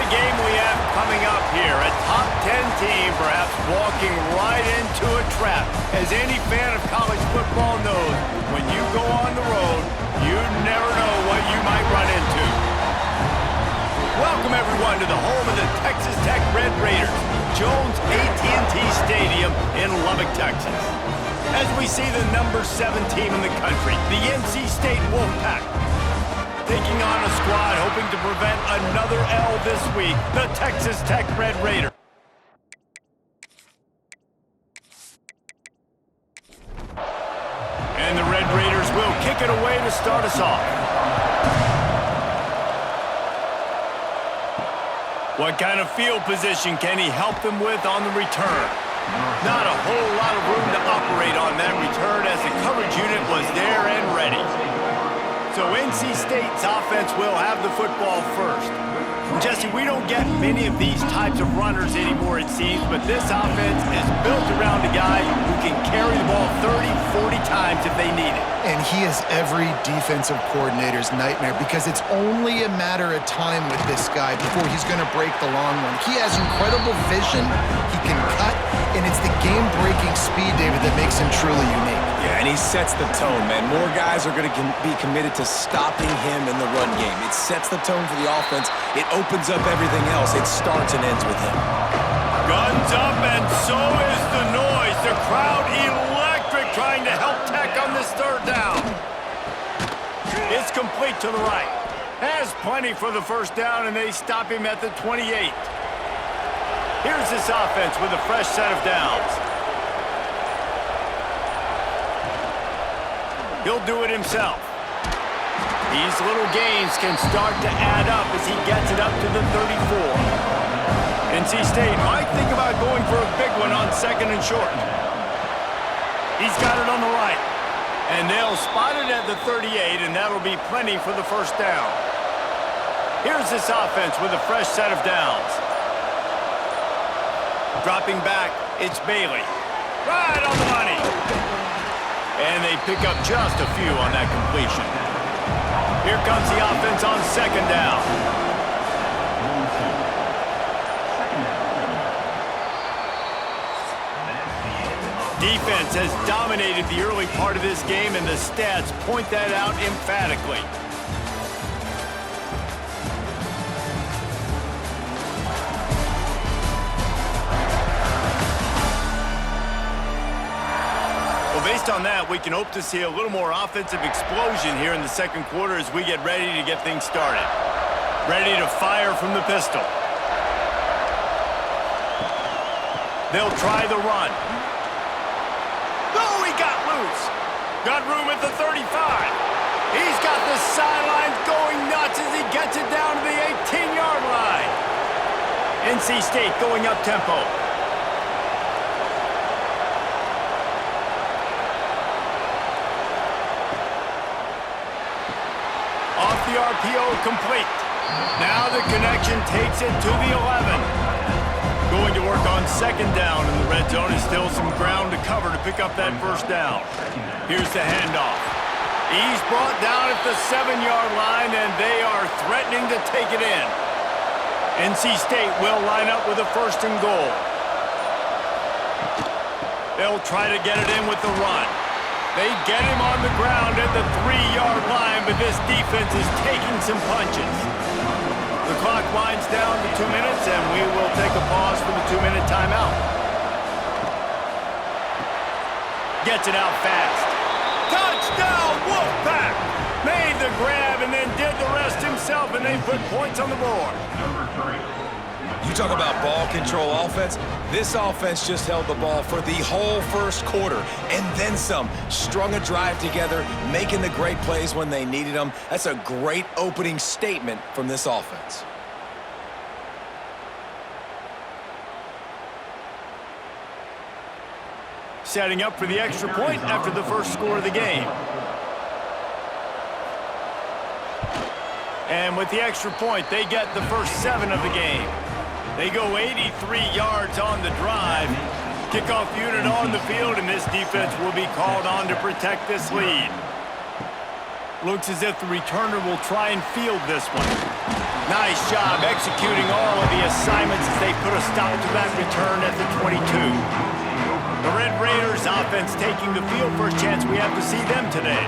game we have coming up here. A top 10 team perhaps walking right into a trap. As any fan of college football knows, when you go on the road, you never know what you might run into. Welcome everyone to the home of the Texas Tech Red Raiders, Jones AT&T Stadium in Lubbock, Texas. As we see the number 7 team in the country, the NC State Wolfpack, taking on a squad hoping to prevent another L this week, the Texas Tech Red Raiders. And the Red Raiders will kick it away to start us off. What kind of field position can he help them with on the return? Not a whole lot of room to operate on that return as the coverage unit was there and ready. So NC State's offense will have the football first. Jesse, we don't get many of these types of runners anymore, it seems, but this offense is built around a guy who can carry the ball 30, 40 times if they need it. And he is every defensive coordinator's nightmare because it's only a matter of time with this guy before he's going to break the long one. He has incredible vision, he can cut, and it's the game-breaking speed, David, that makes him truly unique. Yeah, and he sets the tone, man. More guys are going to be committed to stopping him in the run game. It sets the tone for the offense. It opens up everything else. It starts and ends with him. Guns up, and so is the noise. The crowd electric trying to help Tech on this third down. It's complete to the right. Has plenty for the first down, and they stop him at the 28. Here's this offense with a fresh set of downs. He'll do it himself. These little gains can start to add up as he gets it up to the 34. NC State might think about going for a big one on second and short. He's got it on the right. And they'll spot it at the 38, and that'll be plenty for the first down. Here's this offense with a fresh set of downs. Dropping back, it's Bailey. Right on the money. And they pick up just a few on that completion. Here comes the offense on second down. Defense has dominated the early part of this game, and the stats point that out emphatically. Based on that, we can hope to see a little more offensive explosion here in the second quarter as we get ready to get things started. Ready to fire from the pistol. They'll try the run. Oh, he got loose. Got room at the 35. He's got the sidelines going nuts as he gets it down to the 18-yard line. NC State going up tempo. The RPO complete. Now the connection takes it to the 11. Going to work on second down, and the red zone is still some ground to cover to pick up that first down. Here's the handoff. He's brought down at the 7-yard line, and they are threatening to take it in. NC State will line up with a first and goal. They'll try to get it in with the run. They get him on the ground at the 3-yard line, but this defense is taking some punches. The clock winds down to 2 minutes, and we will take a pause for the 2-minute timeout. Gets it out fast. Touchdown, Wolfpack! Made the grab and then did the rest himself, and they put points on the board. You talk about ball control offense. This offense just held the ball for the whole first quarter and then some. Strung a drive together, making the great plays when they needed them. That's a great opening statement from this offense. Setting up for the extra point after the first score of the game. And with the extra point, they get the first 7 of the game. They go 83 yards on the drive. Kickoff unit on the field, and this defense will be called on to protect this lead. Looks as if the returner will try and field this one. Nice job executing all of the assignments as they put a stop to that return at the 22. The Red Raiders offense taking the field. First chance we have to see them today.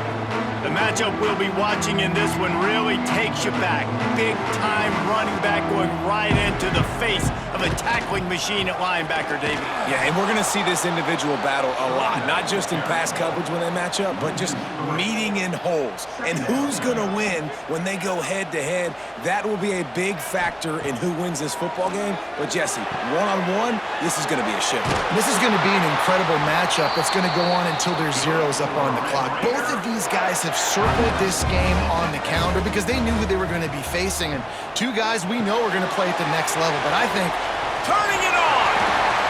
The matchup we'll be watching in this one really takes you back. Big-time running back going right into the face of a tackling machine at linebacker, David. Yeah, and we're going to see this individual battle a lot, not just in pass coverage when they match up, but just meeting in holes. And who's going to win when they go head-to-head, that will be a big factor in who wins this football game. But, Jesse, one-on-one, this is going to be a ship. This is going to be an incredible matchup that's going to go on until there's zeros up on the clock. Both of these guys have circled this game on the calendar because they knew who they were going to be facing. And two guys we know are going to play at the next level. But I think turning it on.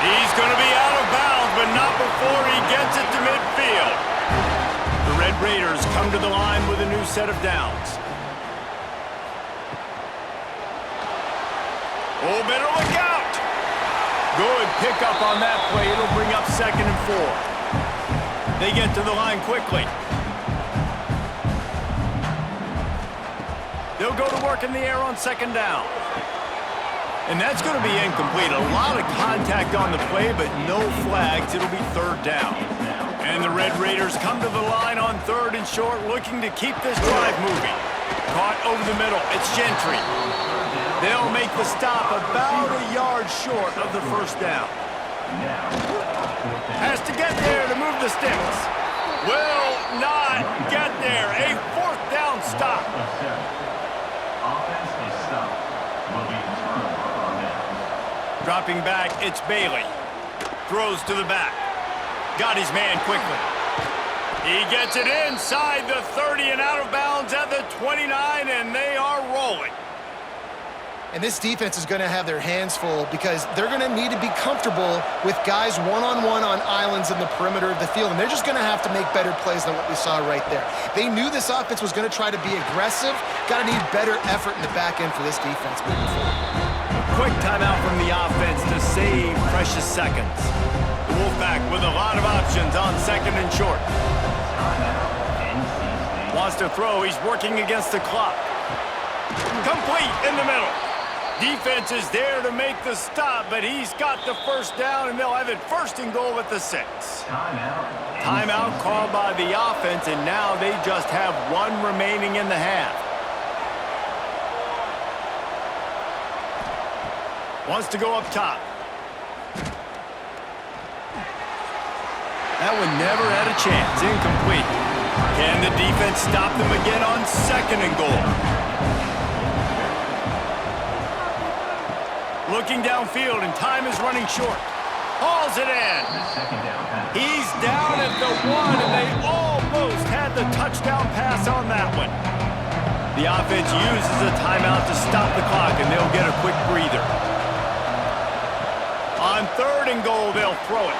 He's going to be out of bounds, but not before he gets it to midfield. The Red Raiders come to the line with a new set of downs. Oh, better look out. Good pickup on that play. It'll bring up 2nd and 4. They get to the line quickly. They'll go to work in the air on 2nd down. And that's going to be incomplete. A lot of contact on the play, but no flags. It'll be 3rd down. And the Red Raiders come to the line on 3rd and short, looking to keep this drive moving. Caught over the middle. It's Gentry. They'll make the stop about a yard short of the 1st down. Has to get there to move the sticks. Will not get there. A 4th down stop. Dropping back, it's Bailey. Throws to the back. Got his man quickly. He gets it inside the 30 and out of bounds at the 29, and they are rolling. And this defense is going to have their hands full because they're going to need to be comfortable with guys one-on-one on islands in the perimeter of the field, and they're just going to have to make better plays than what we saw right there. They knew this offense was going to try to be aggressive. Got to need better effort in the back end for this defense moving forward. Quick timeout from the offense to save precious seconds. The Wolfpack with a lot of options on 2nd and short. Wants to throw. He's working against the clock. Complete in the middle. Defense is there to make the stop, but he's got the 1st down, and they'll have it 1st and goal at the 6. Timeout called by the offense, and now they just have 1 remaining in the half. Wants to go up top. That one never had a chance. Incomplete. Can the defense stop them again on 2nd and goal? Looking downfield, and time is running short. Hauls it in. He's down at the 1, and they almost had the touchdown pass on that one. The offense uses a timeout to stop the clock, and they'll get a quick breather. On 3rd and goal, they'll throw it.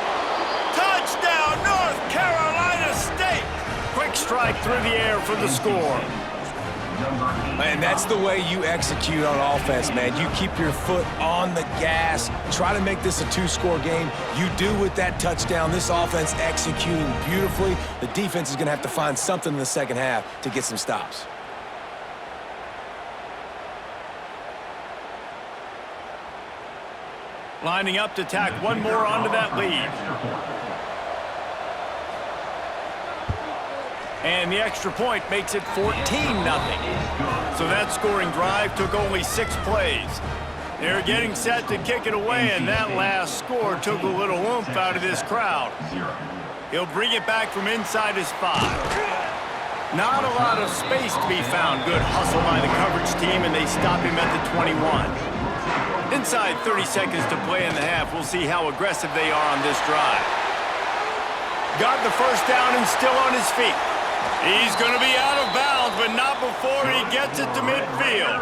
Touchdown, North Carolina State! Quick strike through the air for the score. And that's the way you execute on offense, man. You keep your foot on the gas. Try to make this a 2-score game. You do with that touchdown. This offense executing beautifully. The defense is going to have to find something in the 2nd half to get some stops. Lining up to tack one more onto that lead. And the extra point makes it 14-0. So that scoring drive took only 6 plays. They're getting set to kick it away, and that last score took a little oomph out of this crowd. He'll bring it back from inside his 5. Not a lot of space to be found. Good hustle by the coverage team, and they stop him at the 21. Inside 30 seconds to play in the half. We'll see how aggressive they are on this drive. Got the 1st down and still on his feet. He's going to be out of bounds, but not before he gets it to midfield.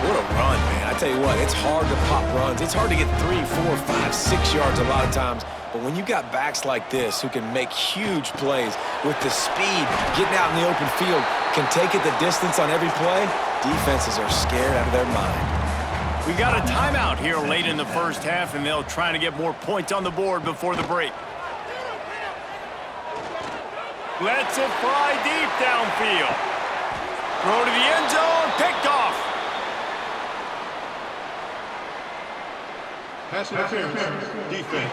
What a run, man. I tell you what, it's hard to pop runs. It's hard to get 3, 4, 5, 6 yards a lot of times. But when you got backs like this who can make huge plays with the speed, getting out in the open field, can take it the distance on every play, defenses are scared out of their mind. We got a timeout here late in the 1st half, and they'll try to get more points on the board before the break. Lets it fly deep downfield. Throw to the end zone, picked off. Pass interference. Defense.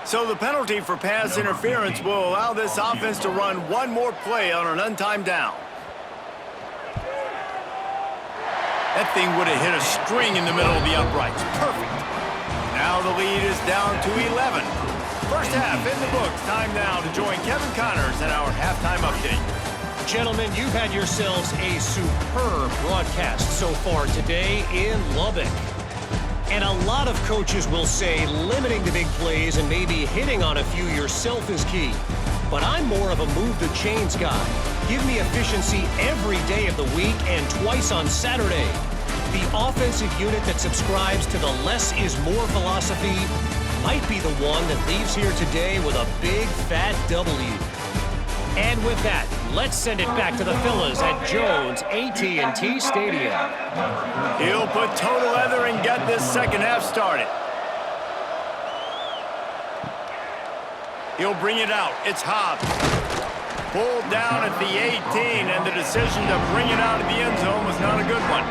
So the penalty for pass interference will allow this offense to run one more play on an untimed down. That thing would have hit a string in the middle of the uprights. Perfect. Now the lead is down to 11. First half in the books. Time now to join Kevin Connors in our halftime update. Gentlemen, you've had yourselves a superb broadcast so far today in Lubbock. And a lot of coaches will say limiting the big plays and maybe hitting on a few yourself is key. But I'm more of a move the chains guy. Give me efficiency every day of the week and twice on Saturday. The offensive unit that subscribes to the less is more philosophy might be the one that leaves here today with a big fat W. And with that, let's send it back to the fellas at Jones AT&T Stadium. He'll put total leather and get this second half started. He'll bring it out. It's Hobbs. Pulled down at the 18, and the decision to bring it out of the end zone was not a good one.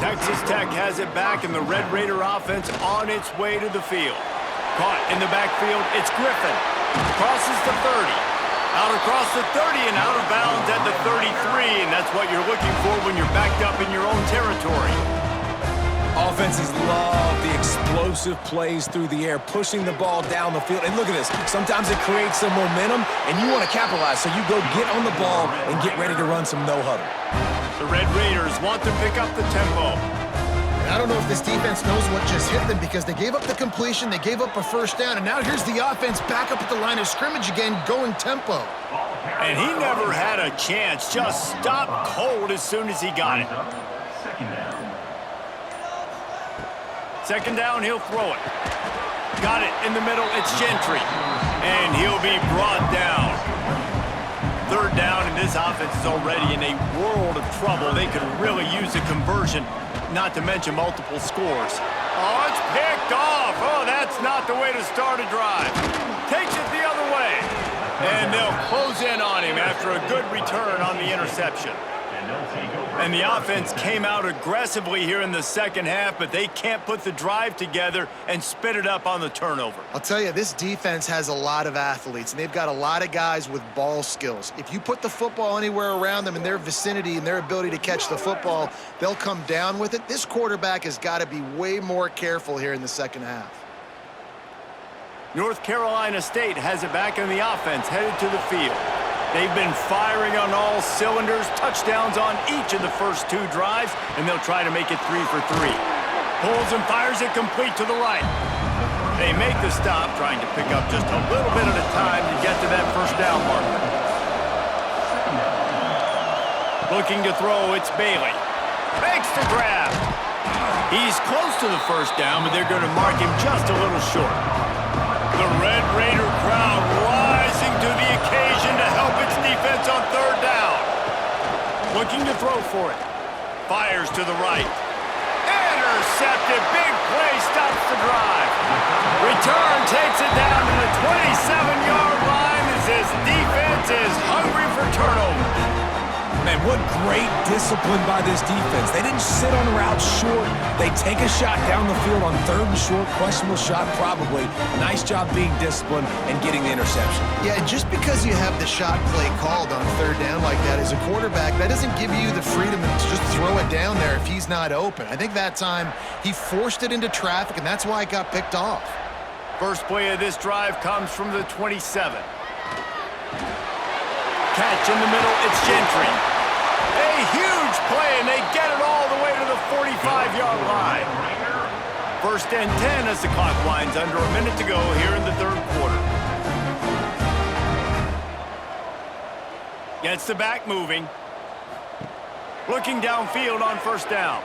Texas Tech has it back, and the Red Raider offense on its way to the field. Caught in the backfield, it's Griffin. Crosses the 30. Out across the 30 and out of bounds at the 33, and that's what you're looking for when you're backed up in your own territory. Offenses love the explosive plays through the air, pushing the ball down the field. And look at this. Sometimes it creates some momentum, and you want to capitalize, so you go get on the ball and get ready to run some no-huddle. The Red Raiders want to pick up the tempo. I don't know if this defense knows what just hit them because they gave up the completion, they gave up a first down, and now here's the offense back up at the line of scrimmage again, going tempo. And he never had a chance, just stopped cold as soon as he got it. Second down, he'll throw it. Got it in the middle, it's Gentry. And he'll be brought down. Third down, and this offense is already in a world of trouble. They could really use a conversion, not to mention multiple scores. Oh, it's picked off. Oh, that's not the way to start a drive. Takes it the other way. And they'll close in on him after a good return on the interception. And the offense came out aggressively here in the second half, but they can't put the drive together and spit it up on the turnover. I'll tell you, this defense has a lot of athletes, and they've got a lot of guys with ball skills. If you put the football anywhere around them in their vicinity and their ability to catch the football, they'll come down with it. This quarterback has got to be way more careful here in the second half. North Carolina State has it back in the offense, headed to the field. They've been firing on all cylinders, touchdowns on each of the first two drives, and they'll try to make it 3 for 3. Pulls and fires it complete to the right. They make the stop, trying to pick up just a little bit at a time to get to that first down marker. Looking to throw, it's Bailey. Makes the grab. He's close to the first down, but they're going to mark him just a little short. The Red Raider crowd rising to the occasion to help its defense on third down. Looking to throw for it. Fires to the right. Intercepted. Big play stops the drive. Return takes it down to the 27-yard line as his defense is hungry for turnovers. Man, what great discipline by this defense. They didn't sit on routes short. They take a shot down the field on third and short. Questionable shot, probably. Nice job being disciplined and getting the interception. Yeah, and just because you have the shot play called on third down like that as a quarterback, that doesn't give you the freedom to just throw it down there if he's not open. I think that time he forced it into traffic, and that's why it got picked off. First play of this drive comes from the 27. Catch in the middle, it's Gentry. A huge play, and they get it all the way to the 45-yard line. First and 10 as the clock winds under a minute to go here in the third quarter. Gets the back moving. Looking downfield on first down.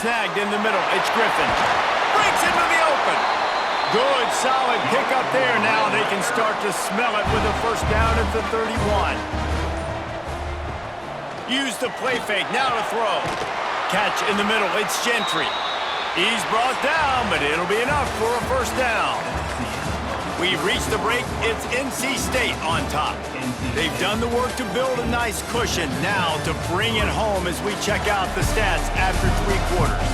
Snagged in the middle, it's Griffin. Breaks into the open. Good, solid pickup there. Now they can start to smell it with a first down at the 31. Use the play fake, now to throw. Catch in the middle, it's Gentry. He's brought down, but it'll be enough for a first down. We've reached the break. It's NC State on top. They've done the work to build a nice cushion. Now to bring it home as we check out the stats after 3 quarters.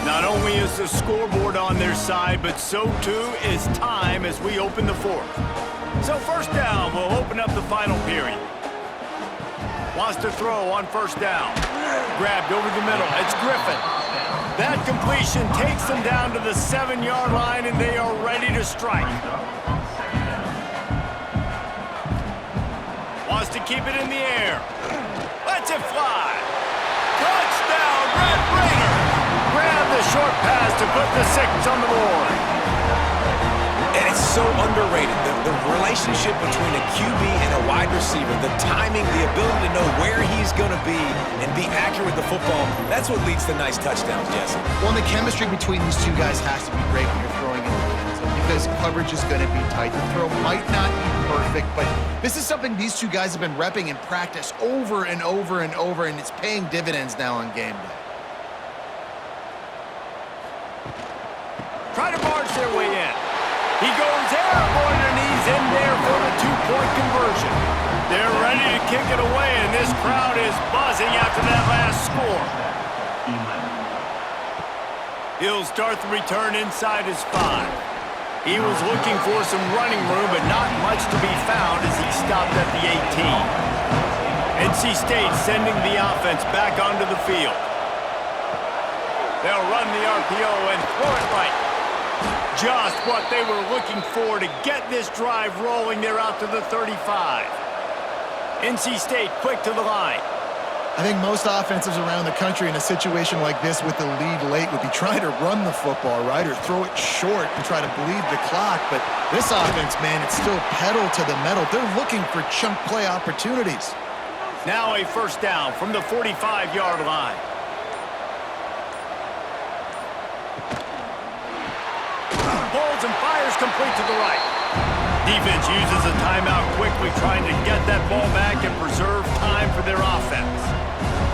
Not only is the scoreboard on their side, but so too is time as we open the 4th. So first down, we'll open up the final period. Wants to throw on first down. Grabbed over the middle. It's Griffin. That completion takes them down to the 7-yard line, and they are ready to strike. Wants to keep it in the air. Lets it fly. Touchdown, Red Raiders! Grab the short pass to put the 6 on the board. And it's so underrated. The relationship between a QB and a wide receiver, the timing, the ability to know where he's going to be and be accurate with the football, that's what leads to nice touchdowns, Jesse. Well, and the chemistry between these two guys has to be great when you're throwing in the hands because coverage is going to be tight. The throw might not be perfect, but this is something these two guys have been repping in practice over and over and over, and it's paying dividends now on game day. Try to barge their way in. He goes airborne, and he's in there for the 2-point conversion. They're ready to kick it away, and this crowd is buzzing after that last score. He'll start the return inside his 5. He was looking for some running room, but not much to be found as he stopped at the 18. NC State sending the offense back onto the field. They'll run the RPO and throw it right. Just what they were looking for to get this drive rolling. They're out to the 35. NC State quick to the line. I think most offenses around the country in a situation like this with the lead late would be trying to run the football, right, or throw it short and try to bleed the clock. But this offense, man, it's still pedal to the metal. They're looking for chunk play opportunities. Now a first down from the 45-yard line. Pulls and fires complete to the right. Defense uses a timeout quickly, trying to get that ball back and preserve time for their offense.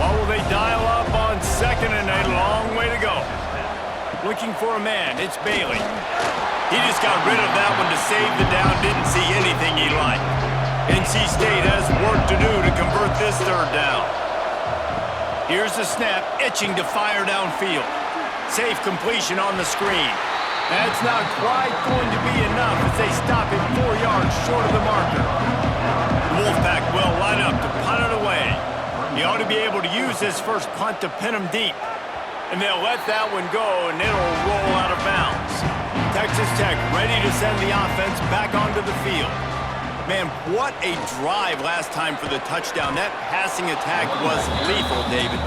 Or will they dial up on 2nd and a long way to go? Looking for a man, it's Bailey. He just got rid of that one to save the down, didn't see anything he liked. NC State has work to do to convert this 3rd down. Here's the snap, itching to fire downfield. Safe completion on the screen. That's not quite going to be enough as they stop him 4 yards short of the marker. The Wolfpack will line up to punt it away. He ought to be able to use this first punt to pin him deep. And they'll let that one go, and it'll roll out of bounds. Texas Tech ready to send the offense back onto the field. Man, what a drive last time for the touchdown. That passing attack was lethal, David.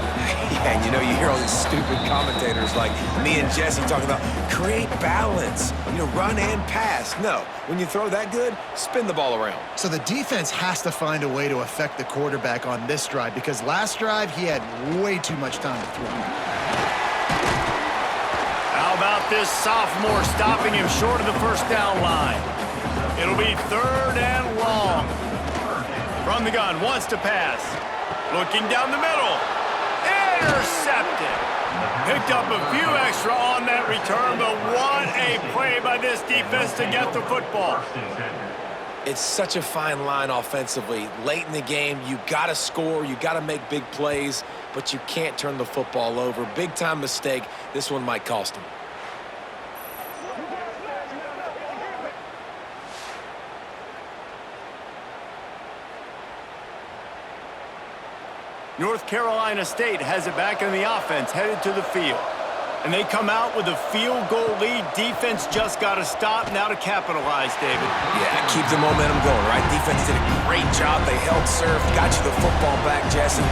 Yeah, and you hear all these stupid commentators like me and Jesse talking about create balance, run and pass. No, when you throw that good, spin the ball around. So the defense has to find a way to affect the quarterback on this drive because last drive he had way too much time to throw. How about this sophomore stopping him short of the first down line? It'll be 3rd and long. From the gun, wants to pass. Looking down the middle. Intercepted. Picked up a few extra on that return, but what a play by this defense to get the football. It's such a fine line offensively. Late in the game, you got to score, you got to make big plays, but you can't turn the football over. Big-time mistake. This one might cost him. North Carolina State has it back in the offense, headed to the field. And they come out with a field goal lead. Defense just got to stop now to capitalize, David. Yeah, keep the momentum going, right? Defense did a great job. They held serve, got you the football back, Jesse.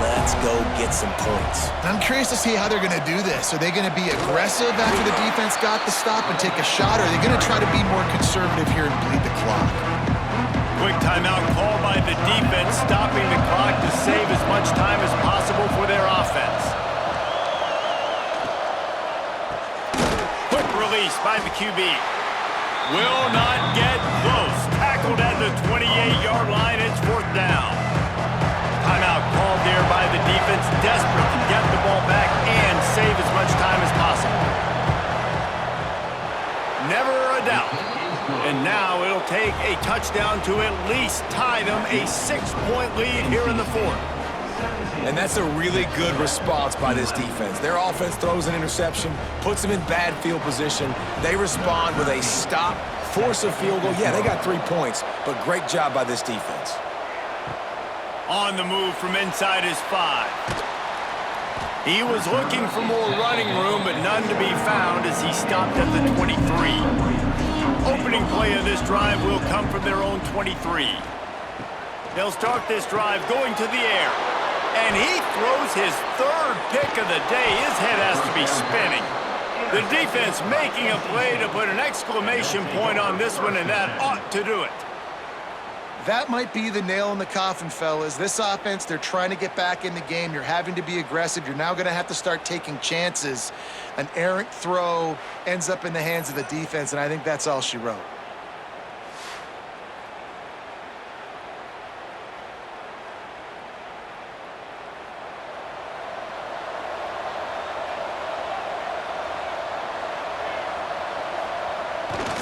Let's go get some points. I'm curious to see how they're going to do this. Are they going to be aggressive after the defense got the stop and take a shot, or are they going to try to be more conservative here and bleed the clock? Quick timeout call by the defense, stopping the clock to save as much time as possible for their offense. Quick release by the QB. Will not get close. Tackled at the 28-yard line. It's 4th down. Timeout called there by the defense, desperate to get the ball back and save as much time as possible. touchdown to at least tie them a 6-point lead here in the fourth. And that's a really good response by this defense. Their offense throws an interception, puts them in bad field position. They respond with a stop, force a field goal. Yeah, they got 3 points, but great job by this defense. On the move from inside his 5. He was looking for more running room, but none to be found as he stopped at the 23. Opening play of this drive will come from their own 23. They'll start this drive going to the air. And he throws his 3rd pick of the day. His head has to be spinning. The defense making a play to put an exclamation point on this one, and that ought to do it. That might be the nail in the coffin, fellas. This offense, they're trying to get back in the game. You're having to be aggressive. You're now going to have to start taking chances. An errant throw ends up in the hands of the defense, and I think that's all she wrote.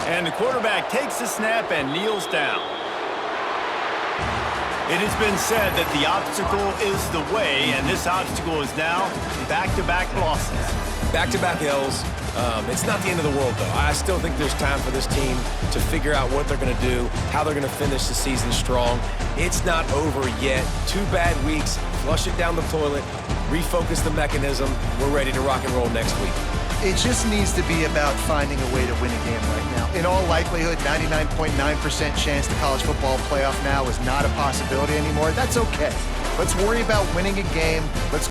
And the quarterback takes the snap and kneels down. It has been said that the obstacle is the way, and this obstacle is now back-to-back losses. Back-to-back L's. It's not the end of the world, though. I still think there's time for this team to figure out what they're going to do, how they're going to finish the season strong. It's not over yet. 2 bad weeks. Flush it down the toilet. Refocus the mechanism. We're ready to rock and roll next week. It just needs to be about finding a way to win a game right now. In all likelihood, 99.9% chance the college football playoff now is not a possibility anymore. That's okay. Let's worry about winning a game. Let's